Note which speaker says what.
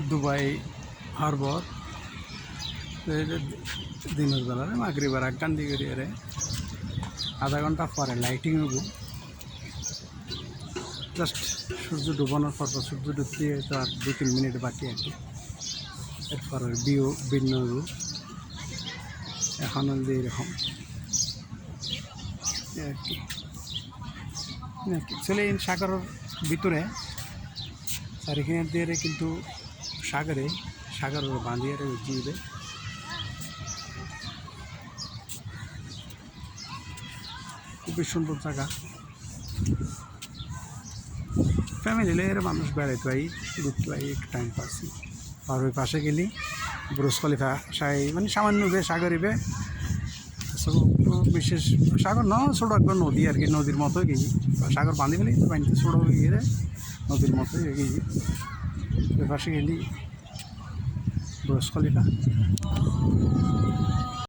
Speaker 1: Dubai হারবর দিনের বেলায় মাগরিবার আগান দিয়ে রে আধা ঘন্টা পরে লাইটিং হবো জাস্ট সূর্য ডুবানোর পর সূর্য ডুবতে তো আর 2-3 মিনিট বাকি আর কি এরপর ভিউ ভিন্ন হবো এখন এরকম আর কি অ্যাকচুয়ালি সাগরের ভিতরে চারিখানে দিয়ে কিন্তু সাগরের বাঁধিয়ে জিবে খুবই সুন্দর জায়গা ফ্যামিলি এর মানুষ বেড়াইতে পাই ঘুরতে পাই একটু টাইম পাস আর ওই পাশে গেলি বুরুজ খলিফা মানে সামান্য বে সাগরিবে বিশেষ সাগর ন ছোটো একবার নদী আর কি নদীর মতোই গেছি সাগর বাঁধি ফেলি পানিতে ছোটো গিয়ে নদীর মতোই গেছি ওই পাশে গেলি বুরুজ খলিফা